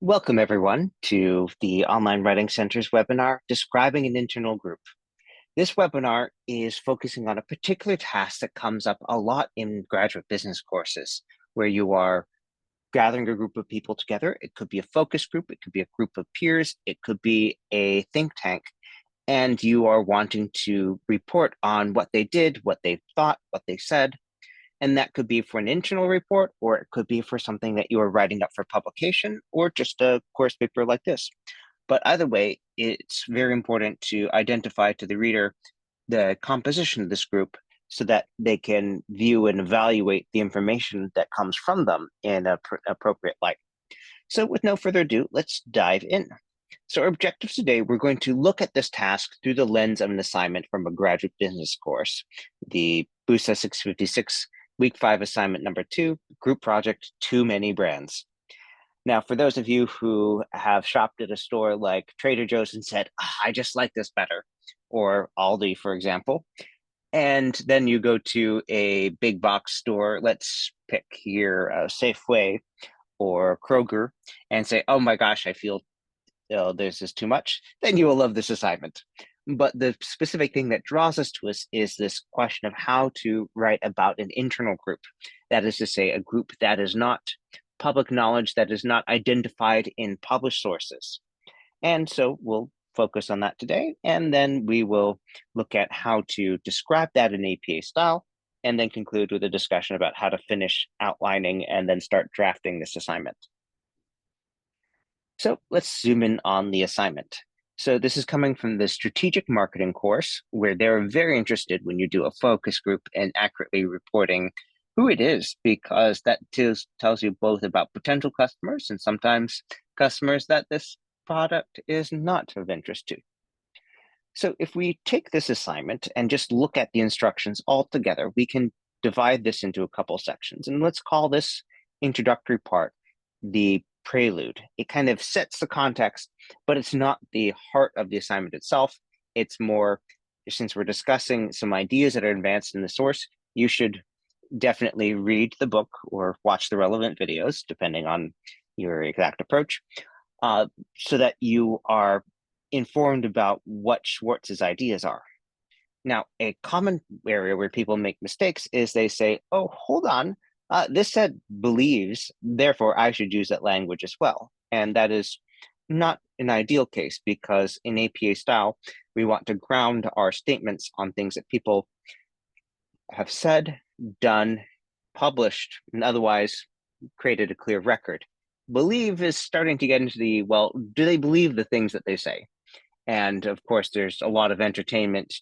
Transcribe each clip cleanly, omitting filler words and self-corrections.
Welcome, everyone, to the Online Writing Center's webinar, Describing an Internal Group. This webinar is focusing on a particular task that comes up a lot in graduate business courses, where you are gathering a group of people together. It could be a focus group, it could be a group of peers, it could be a think tank, and you are wanting to report on what they did, what they thought, what they said. And that could be for an internal report, or it could be for something that you are writing up for publication, or just a course paper like this. But either way, it's very important to identify to the reader the composition of this group so that they can view and evaluate the information that comes from them in an appropriate light. So with no further ado, let's dive in. So our objectives today, we're going to look at this task through the lens of an assignment from a graduate business course, the BUSA 656 Week 5 assignment number 2, group project, Too Many Brands. Now, for those of you who have shopped at a store like Trader Joe's and said, I just like this better, or Aldi, for example, and then you go to a big box store, let's pick here Safeway or Kroger, and say, oh my gosh, I feel this is too much, then you will love this assignment. But the specific thing that draws us to us is this question of how to write about an internal group. That is to say, a group that is not public knowledge, that is not identified in published sources. And so we'll focus on that today, and then we will look at how to describe that in APA style, and then conclude with a discussion about how to finish outlining and then start drafting this assignment. So let's zoom in on the assignment. So this is coming from the strategic marketing course, where they're very interested when you do a focus group and accurately reporting who it is, because that tells you both about potential customers and sometimes customers that this product is not of interest to. So if we take this assignment and just look at the instructions all together, we can divide this into a couple sections. And let's call this introductory part the prelude. It kind of sets the context, but it's not the heart of the assignment itself. It's more, since we're discussing some ideas that are advanced in the source, you should definitely read the book or watch the relevant videos, depending on your exact approach, so that you are informed about what Schwartz's ideas are. Now, a common area where people make mistakes is they say, oh, hold on, this said believes, therefore I should use that language as well. And that is not an ideal case, because in APA style, we want to ground our statements on things that people have said, done, published, and otherwise created a clear record. Believe is starting to get into the, well, do they believe the things that they say? And of course, there's a lot of entertainment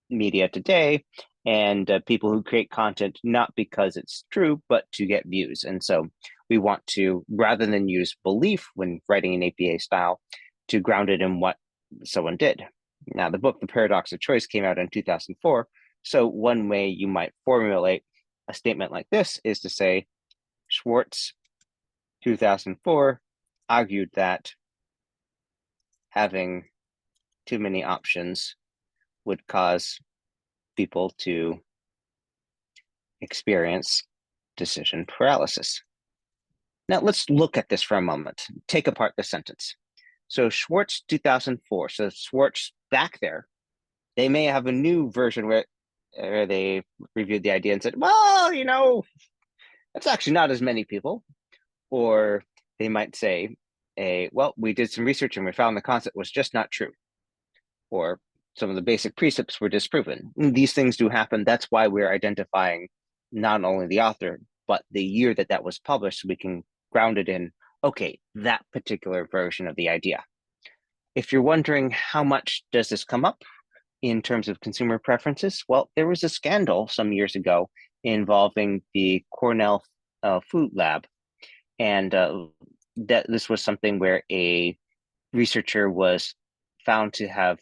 media today, and people who create content not because it's true, but to get views. And so we want to, rather than use belief when writing an APA style, to ground it in what someone did. Now, the book, The Paradox of Choice, came out in 2004. So one way you might formulate a statement like this is to say, Schwartz, 2004, argued that having too many options would cause people to experience decision paralysis. Now let's look at this for a moment. Take apart the sentence. So Schwartz 2004. So Schwartz back there, they may have a new version where they reviewed the idea and said, well, you know, that's actually not as many people. Or they might say, well, we did some research and we found the concept was just not true. Or some of the basic precepts were disproven. These things do happen. That's why we're identifying not only the author, but the year that that was published, so we can ground it in, okay, that particular version of the idea. If you're wondering how much does this come up in terms of consumer preferences, well, there was a scandal some years ago involving the Cornell Food Lab. And that this was something where a researcher was found to have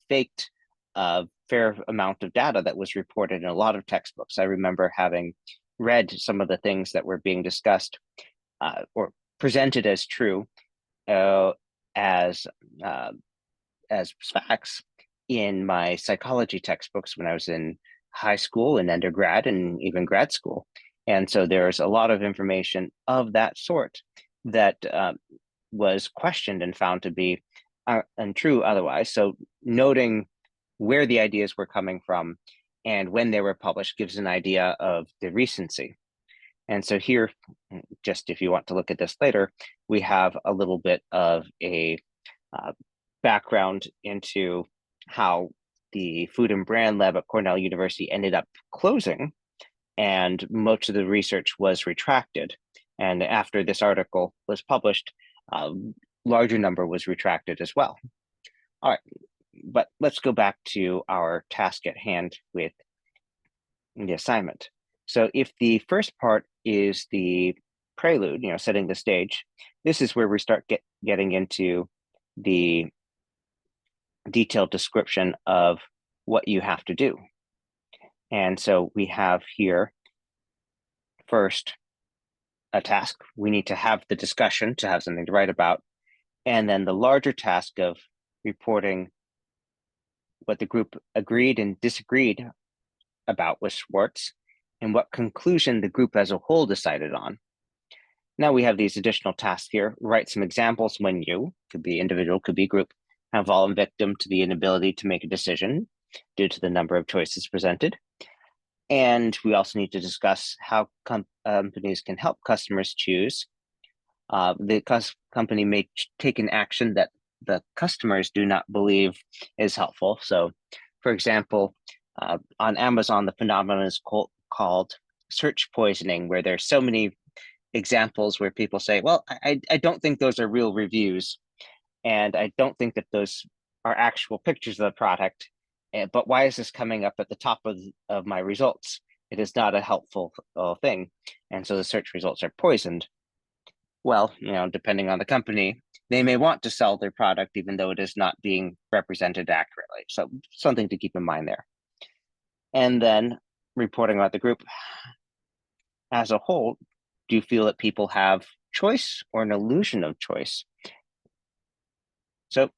faked a fair amount of data that was reported in a lot of textbooks. I remember having read some of the things that were being discussed or presented as true as facts in my psychology textbooks when I was in high school and undergrad and even grad school. And so there's a lot of information of that sort that was questioned and found to be untrue otherwise. So noting where the ideas were coming from and when they were published gives an idea of the recency. And so here, just if you want to look at this later, we have a little bit of a background into how the Food and Brand Lab at Cornell University ended up closing, and most of the research was retracted. And after this article was published, a larger number was retracted as well. All right, but let's go back to our task at hand with the assignment. So if the first part is the prelude, setting the stage, this is where we start getting into the detailed description of what you have to do. And so we have here first a task. We need to have the discussion to have something to write about. And then the larger task of reporting what the group agreed and disagreed about with Schwartz and what conclusion the group as a whole decided on. Now we have these additional tasks here. Write some examples when you, could be individual, could be group, have fallen victim to the inability to make a decision due to the number of choices presented. And we also need to discuss how companies can help customers choose. The company may take an action that the customers do not believe is helpful. So, for example, on Amazon, the phenomenon is called search poisoning, where there's so many examples where people say, well, I don't think those are real reviews, and I don't think that those are actual pictures of the product, but why is this coming up at the top of my results? It is not a helpful thing, and so the search results are poisoned. Well, depending on the company, they may want to sell their product even though it is not being represented accurately. So something to keep in mind there. And then reporting about the group as a whole, do you feel that people have choice or an illusion of choice? So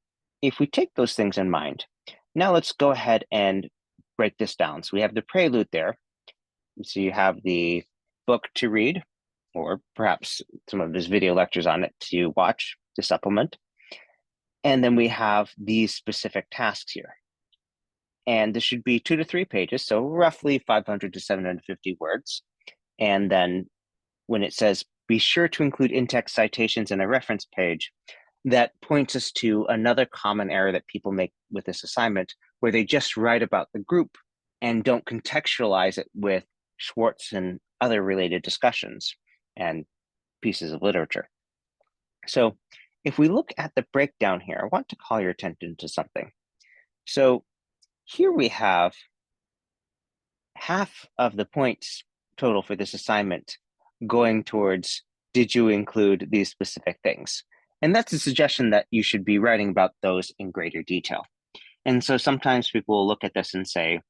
if we take those things in mind, now let's go ahead and break this down. So we have the prelude there. So you have the book to read, or perhaps some of his video lectures on it to watch, to supplement. And then we have these specific tasks here. And this should be 2 to 3 pages, so roughly 500 to 750 words. And then when it says, be sure to include in-text citations and a reference page, that points us to another common error that people make with this assignment, where they just write about the group and don't contextualize it with Schwartz and other related discussions and pieces of literature. So if we look at the breakdown here, I want to call your attention to something. So here we have half of the points total for this assignment going towards, did you include these specific things? And that's a suggestion that you should be writing about those in greater detail. And so sometimes people will look at this and say,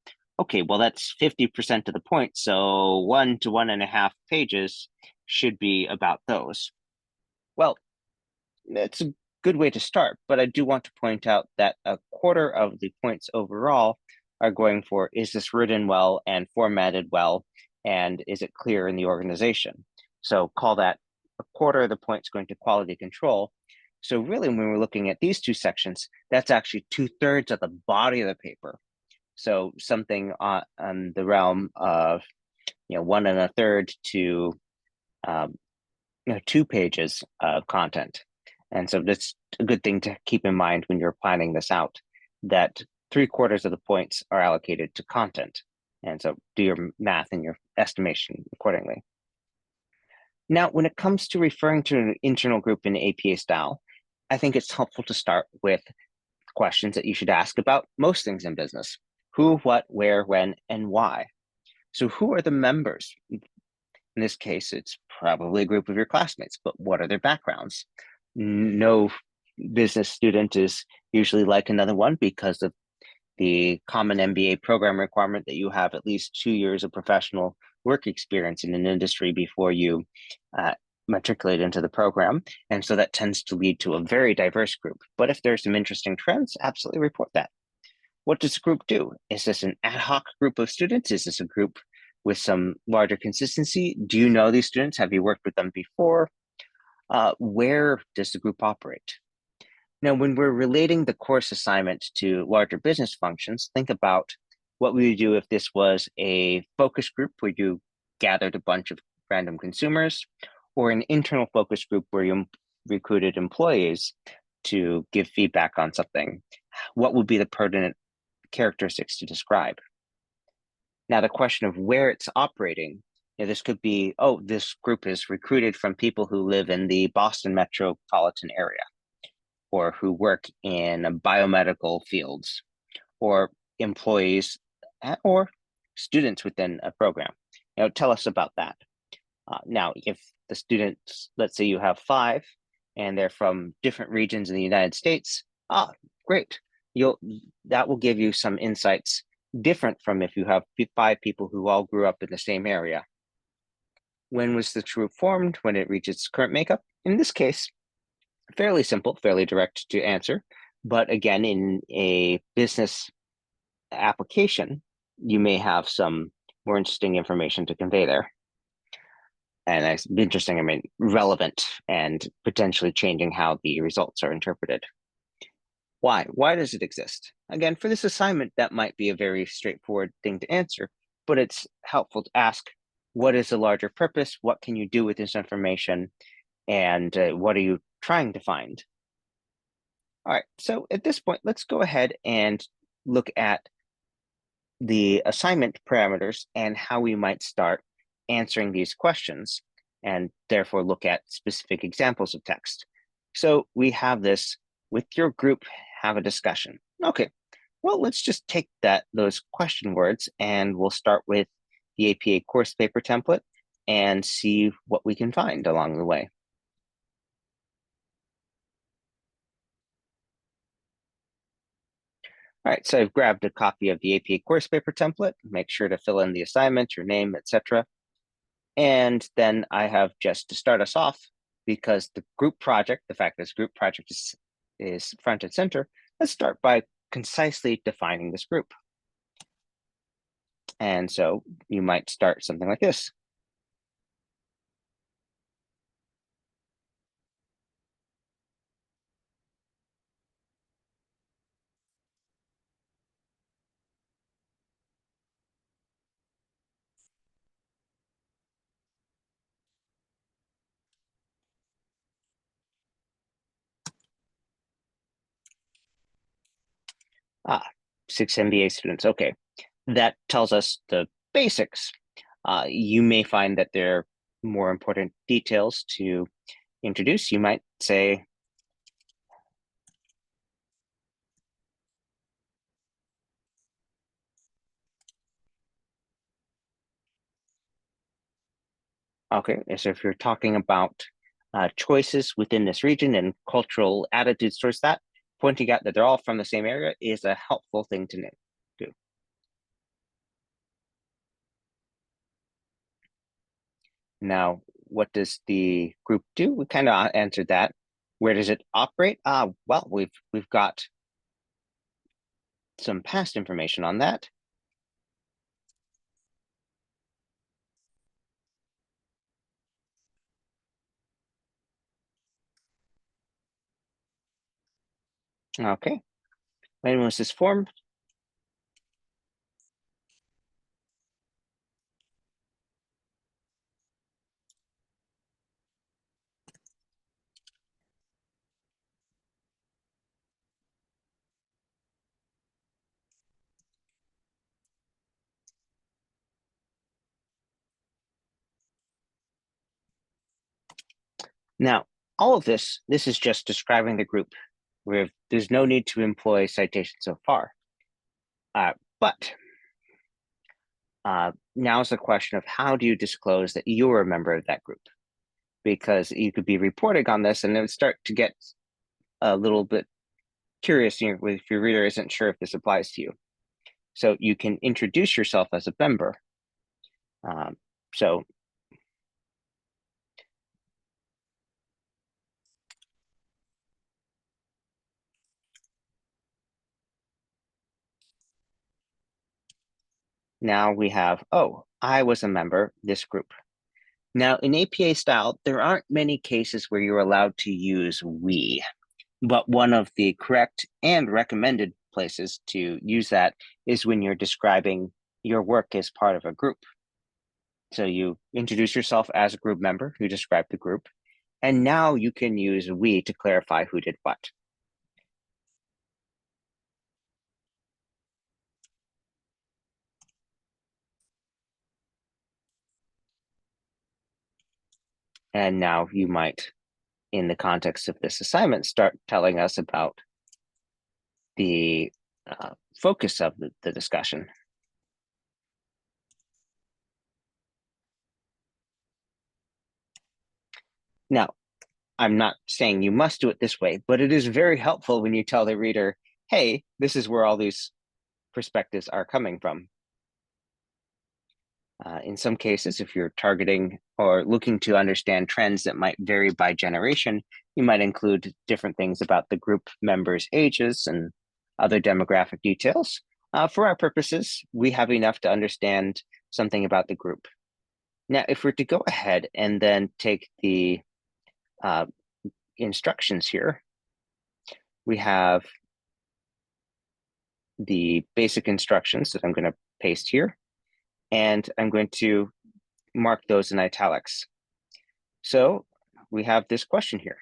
okay, well, that's 50% of the point. So 1 to 1.5 pages should be about those. Well, it's a good way to start, but I do want to point out that a quarter of the points overall are going for, is this written well and formatted well, and is it clear in the organization? So call that a quarter of the points going to quality control. So really, when we're looking at these two sections, that's actually 2/3 of the body of the paper. So something on the realm of 1 1/3 to 2 pages of content. And so that's a good thing to keep in mind when you're planning this out, that 3/4 of the points are allocated to content. And so do your math and your estimation accordingly. Now, when it comes to referring to an internal group in APA style, I think it's helpful to start with questions that you should ask about most things in business: who, what, where, when, and why. So who are the members? In this case, it's probably a group of your classmates, but what are their backgrounds? No business student is usually like another one because of the common MBA program requirement that you have at least 2 years of professional work experience in an industry before you matriculate into the program. And so that tends to lead to a very diverse group. But if there's some interesting trends, absolutely report that. What does the group do? Is this an ad hoc group of students? Is this a group with some larger consistency? Do you know these students? Have you worked with them before? Where does the group operate? Now, when we're relating the course assignment to larger business functions, think about what we would do if this was a focus group where you gathered a bunch of random consumers, or an internal focus group where you recruited employees to give feedback on something. What would be the pertinent characteristics to describe? Now, the question of where it's operating, this could be, oh, this group is recruited from people who live in the Boston metropolitan area, or who work in biomedical fields, or employees, or students within a program. Tell us about that. Now, if the students, let's say you have 5, and they're from different regions in the United States, great. That will give you some insights different from if you have 5 people who all grew up in the same area. When was the group formed? When it reached its current makeup? In this case, fairly simple, fairly direct to answer. But again, in a business application, you may have some more interesting information to convey there. And it's interesting, I mean, relevant and potentially changing how the results are interpreted. Why? Why does it exist? Again, for this assignment, that might be a very straightforward thing to answer, but it's helpful to ask, what is the larger purpose? What can you do with this information? And what are you trying to find? All right, so at this point, let's go ahead and look at the assignment parameters and how we might start answering these questions, and therefore look at specific examples of text. So we have this: with your group, have a discussion. Okay, well, let's just take those question words, and we'll start with the APA course paper template and see what we can find along the way. All right, so I've grabbed a copy of the APA course paper template. Make sure to fill in the assignment, your name, etc. And then I have, just to start us off, because the group project, the fact this group project is front and center, let's start by concisely defining this group. And so you might start something like this. Ah, 6 MBA students. Okay, that tells us the basics. You may find that there are more important details to introduce. You might say, okay, so if you're talking about choices within this region and cultural attitudes towards that, pointing out that they're all from the same area is a helpful thing to do. Now, what does the group do? We kind of answered that. Where does it operate? Well, we've got some past information on that. Okay. When was this formed? Now, all of this is just describing the group, where there's no need to employ citation so far. But now is the question of, how do you disclose that you're a member of that group? Because you could be reporting on this and then start to get a little bit curious if your reader isn't sure if this applies to you. So you can introduce yourself as a member. So now we have, oh, I was a member, this group. Now, in APA style, there aren't many cases where you're allowed to use we, but one of the correct and recommended places to use that is when you're describing your work as part of a group. So you introduce yourself as a group member, you describe the group, and now you can use we to clarify who did what. And now you might, in the context of this assignment, start telling us about the focus of the discussion. Now, I'm not saying you must do it this way, but it is very helpful when you tell the reader, hey, this is where all these perspectives are coming from. In some cases, if you're targeting or looking to understand trends that might vary by generation, you might include different things about the group members' ages and other demographic details. For our purposes, we have enough to understand something about the group. Now, if we're to go ahead and then take the instructions here, we have the basic instructions that I'm going to paste here, and I'm going to mark those in italics. So we have this question here.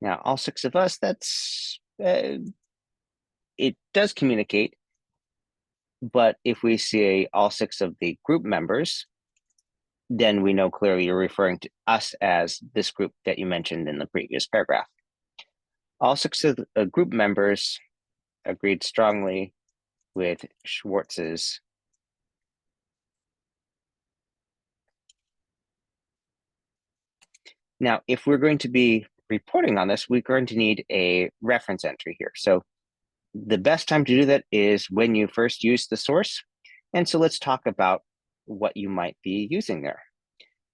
Now, all six of us, that's, it does communicate, but if we see all six of the group members, then we know clearly you're referring to us as this group that you mentioned in the previous paragraph. All six of the group members agreed strongly with Schwartz's. Now, if we're going to be reporting on this, we're going to need a reference entry here. So the best time to do that is when you first use the source. And so let's talk about what you might be using there.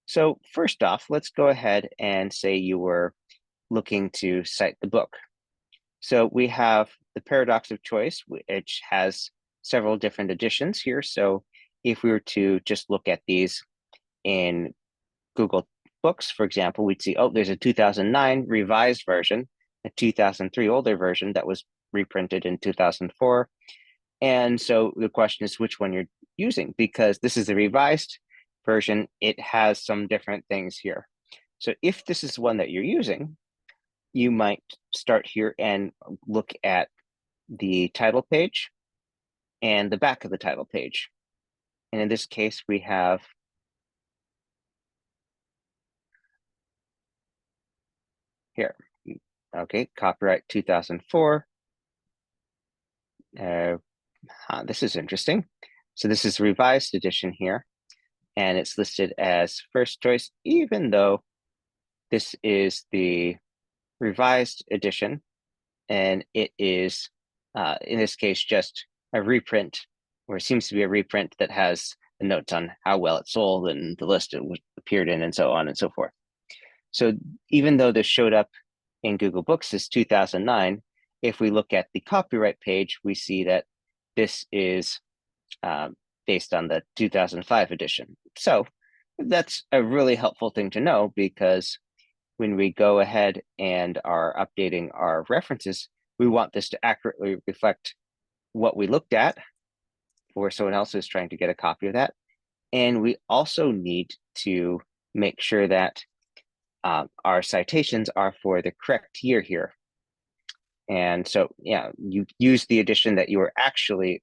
So first off, let's go ahead and say you were looking to cite the book. So we have the Paradox of Choice, which has several different editions here. So if we were to just look at these in Google Books, for example, we'd see, oh, there's a 2009 revised version, a 2003 older version that was reprinted in 2004. And so the question is which one you're using, because this is the revised version. It has some different things here. So if this is one that you're using, you might start here and look at the title page and the back of the title page. And in this case, we have here, okay, copyright 2004. This is interesting. So this is a revised edition here, and it's listed as first choice, even though this is the revised edition, and it is, in this case, just a reprint, or it seems to be a reprint that has the notes on how well it sold and the list it appeared in and so on and so forth. So even though this showed up in Google Books as 2009, if we look at the copyright page, we see that this is based on the 2005 edition. So that's a really helpful thing to know, because when we go ahead and are updating our references, we want this to accurately reflect what we looked at for someone else who's trying to get a copy of that. And we also need to make sure that our citations are for the correct year here. And so, yeah, you use the edition that you were actually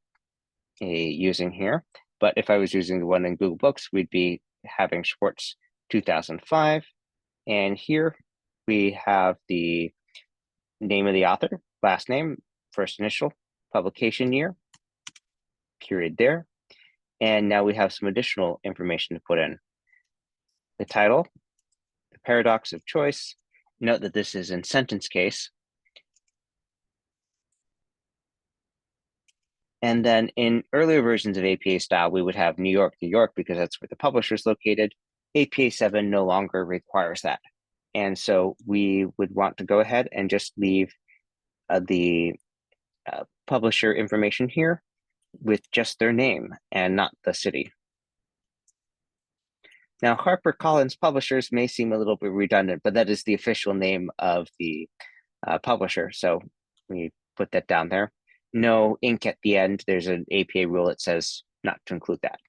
using here. But if I was using the one in Google Books, we'd be having Schwartz 2005. And here we have the name of the author, last name, first initial, publication year, period there. And now we have some additional information to put in. The title, the paradox of choice. Note that this is in sentence case. And then in earlier versions of APA style, we would have New York, New York, because that's where the publisher is located. APA 7 no longer requires that. And so we would want to go ahead and just leave the publisher information here with just their name and not the city. Now, HarperCollins Publishers may seem a little bit redundant, but that is the official name of the publisher. So we put that down there. No ink at the end. There's an APA rule that says not to include that.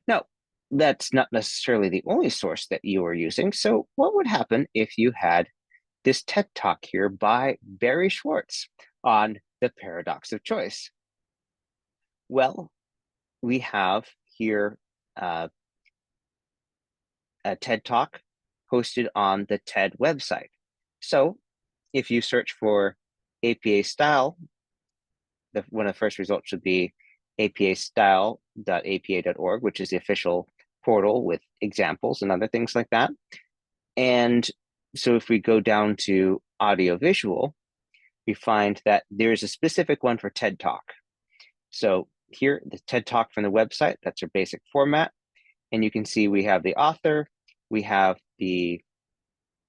Now, that's not necessarily the only source that you are using. So what would happen if you had this TED Talk here by Barry Schwartz on the paradox of choice? Well, we have here a TED Talk hosted on the TED website. So if you search for APA style, one of the first results should be apastyle.apa.org, which is the official portal with examples and other things like that. And so if we go down to audiovisual, we find that there's a specific one for TED Talk. So here, the TED Talk from the website, that's our basic format. And you can see we have the author, we have the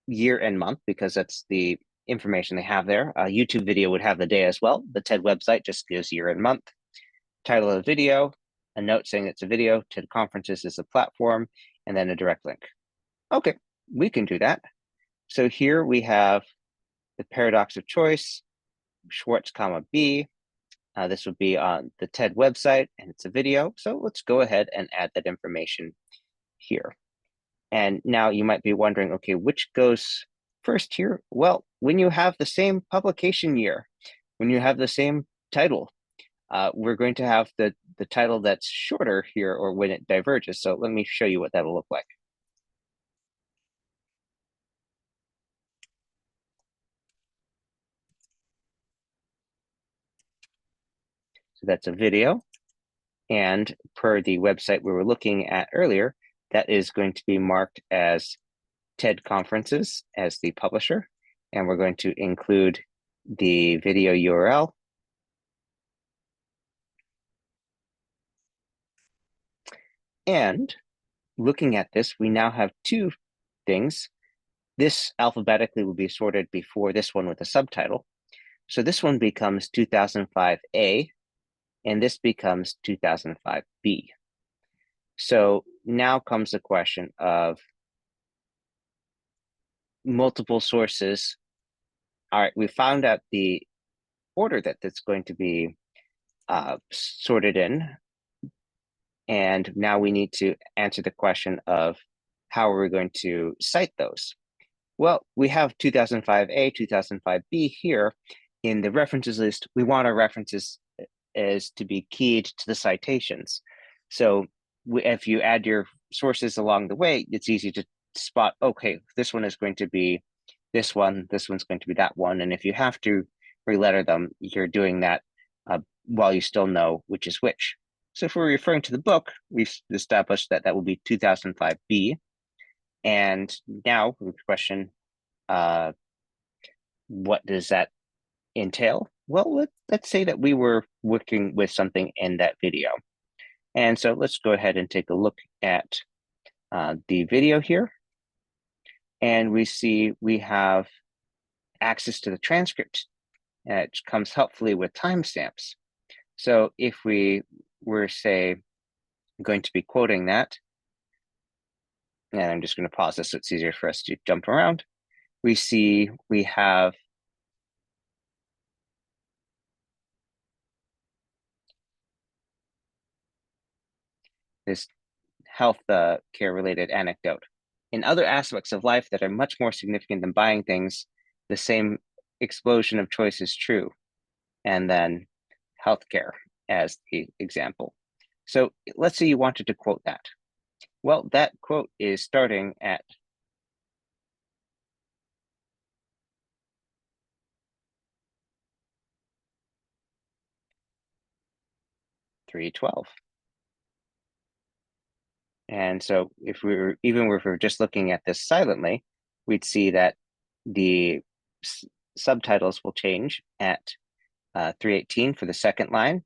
year and month, because that's the information they have there. A YouTube video would have the day as well. The TED website just gives year and month. Title of the video, a note saying it's a video, TED Conferences is a platform, and then a direct link. Okay, we can do that. So here we have the paradox of choice, Schwartz, comma, B. This would be on the TED website, and it's a video. So let's go ahead and add that information here. And now you might be wondering, okay, which goes first here? Well, when you have the same publication year, when you have the same title, we're going to have the title that's shorter here, or when it diverges. So let me show you what that'll look like. So that's a video. And per the website we were looking at earlier, that is going to be marked as TED Conferences as the publisher. And we're going to include the video URL. And looking at this, we now have two things. This alphabetically will be sorted before this one with a subtitle. So this one becomes 2005A, and this becomes 2005B. So now comes the question of multiple sources. All right, we found out the order that that's going to be sorted in. And now we need to answer the question of how are we going to cite those? Well, we have 2005A, 2005B here in the references list. We want our references as to be keyed to the citations. So if you add your sources along the way, it's easy to spot, okay, this one is going to be this one, this one's going to be that one. And if you have to re-letter them, you're doing that while you still know which is which. So if we're referring to the book, we've established that that will be 2005B. And now the question, what does that entail? Well, let's say that we were working with something in that video. And so let's go ahead and take a look at the video here. And we see we have access to the transcript. It comes helpfully with timestamps. So if we were, say, going to be quoting that, and I'm just going to pause this so it's easier for us to jump around. We see we have this health care related anecdote. In other aspects of life that are much more significant than buying things, the same explosion of choice is true. And then healthcare as the example. So let's say you wanted to quote that. Well, that quote is starting at $3.12. And so if we were, even if we were just looking at this silently, we'd see that the subtitles will change at 318 for the second line.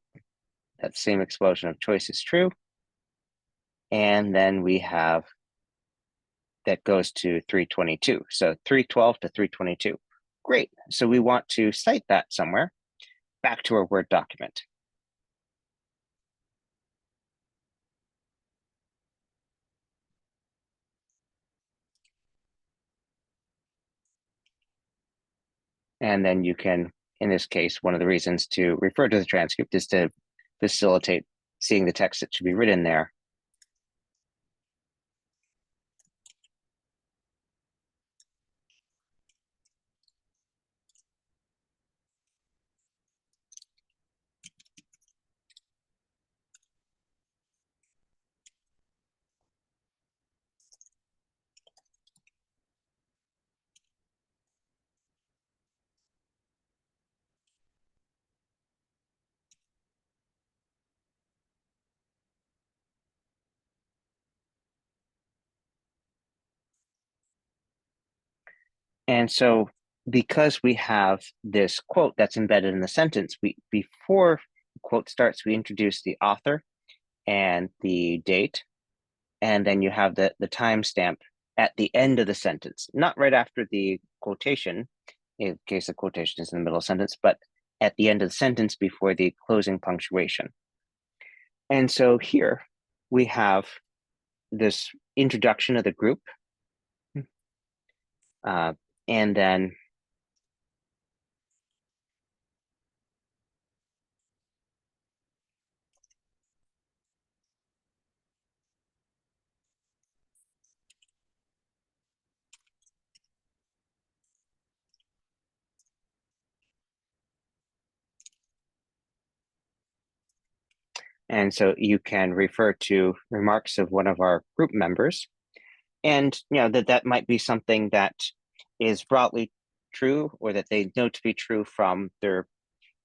That same explosion of choice is true. And then we have that goes to 322. So 312 to 322. Great. So we want to cite that somewhere. back to our Word document. And then you can, in this case, one of the reasons to refer to the transcript is to facilitate seeing the text that should be written there. And so because we have this quote that's embedded in the sentence, before the quote starts, we introduce the author and the date, and then you have the timestamp at the end of the sentence, not right after the quotation, in case the quotation is in the middle of the sentence, but at the end of the sentence before the closing punctuation. And so here we have this introduction of the group, and then you can refer to remarks of one of our group members, and that might be something that is broadly true or that they know to be true from their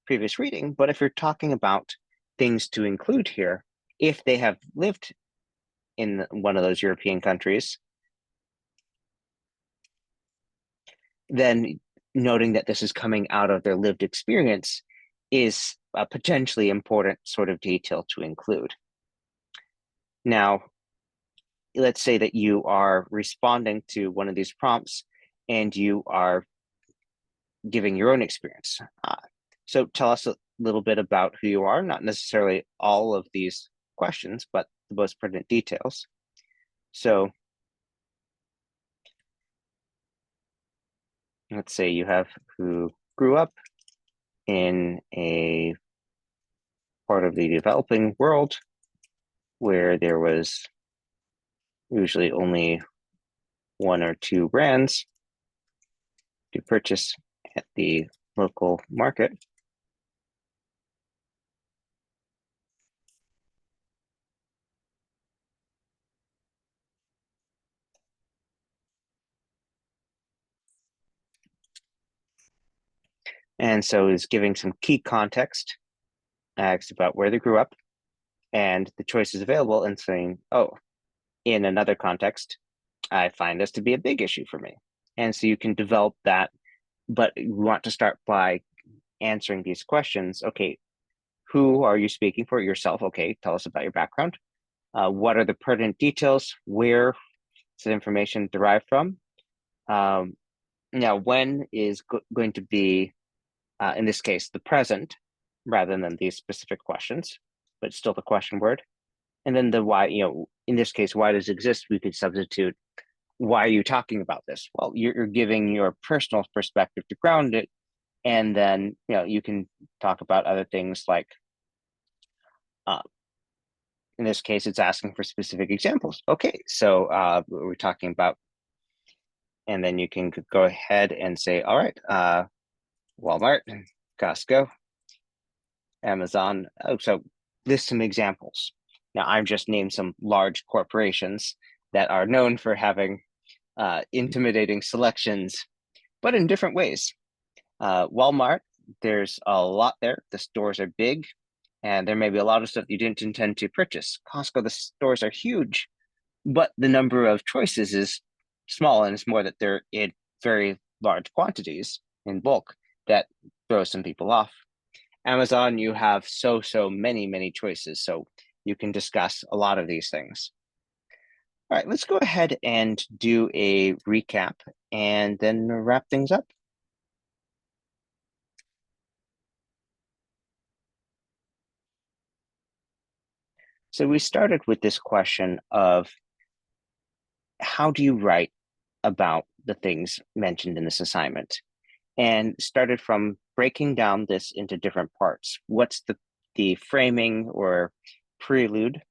previous reading. But if you're talking about things to include here, if they have lived in one of those European countries, then noting that this is coming out of their lived experience is a potentially important sort of detail to include. Now, let's say that you are responding to one of these prompts and you are giving your own experience. So tell us a little bit about who you are, not necessarily all of these questions, but the most pertinent details. So let's say you have who grew up in a part of the developing world where there was usually only one or two brands to purchase at the local market. And so it's giving some key context about where they grew up and the choices available, and saying, oh, in another context, I find this to be a big issue for me. And so you can develop that, but you want to start by answering these questions. Okay, who are you speaking for? Yourself. Okay, tell us about your background. What are the pertinent details? Where is the information derived from? Now, when is going to be, in this case, the present, rather than these specific questions, but still the question word. And then the why, in this case, why does it exist? We could substitute, why are you talking about this? Well, you're giving your personal perspective to ground it. And then, you can talk about other things like, in this case, it's asking for specific examples. Okay, so we're talking about, and then you can go ahead and say, all right, Walmart, Costco, Amazon. Oh, so list some examples. Now, I've just named some large corporations that are known for having intimidating selections, but in different ways. Walmart, there's a lot there. The stores are big, and there may be a lot of stuff you didn't intend to purchase. Costco, the stores are huge, but the number of choices is small, and it's more that they're in very large quantities in bulk that throws some people off. Amazon, you have so many choices, so you can discuss a lot of these things. All right, let's go ahead and do a recap and then wrap things up. So we started with this question of how do you write about the things mentioned in this assignment? And started from breaking down this into different parts. What's the framing or prelude?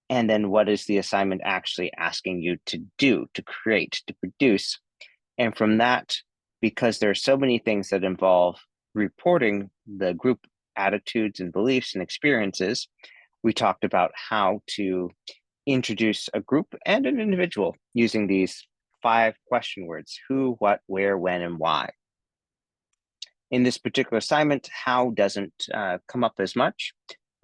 And then what is the assignment actually asking you to do, to create, to produce? And from that, because there are so many things that involve reporting the group attitudes and beliefs and experiences, we talked about how to introduce a group and an individual using these 5 question words: who, what, where, when, and why. In this particular assignment, how doesn't come up as much,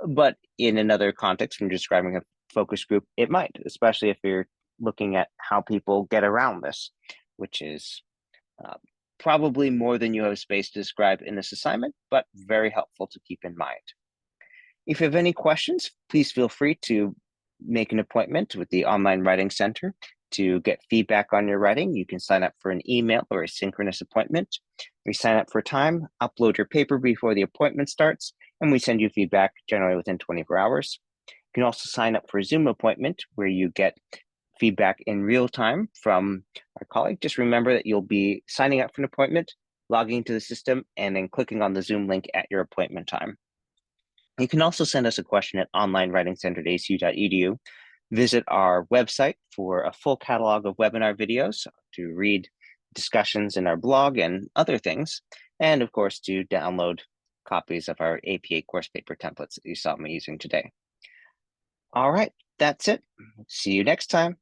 but in another context, when describing a focus group, it might, especially if you're looking at how people get around this, which is uh, probably more than you have space to describe in this assignment, but very helpful to keep in mind. If you have any questions, please feel free to make an appointment with the Online Writing Center to get feedback on your writing. You can sign up for an email or a synchronous appointment. We sign up for time, upload your paper before the appointment starts, and we send you feedback generally within 24 hours. You can also sign up for a Zoom appointment where you get feedback in real time from our colleague. Just remember that you'll be signing up for an appointment, logging into the system, and then clicking on the Zoom link at your appointment time. You can also send us a question at onlinewritingcenter@acu.edu. Visit our website for a full catalog of webinar videos, to read discussions in our blog and other things, and of course to download copies of our APA course paper templates that you saw me using today. All right, that's it. See you next time.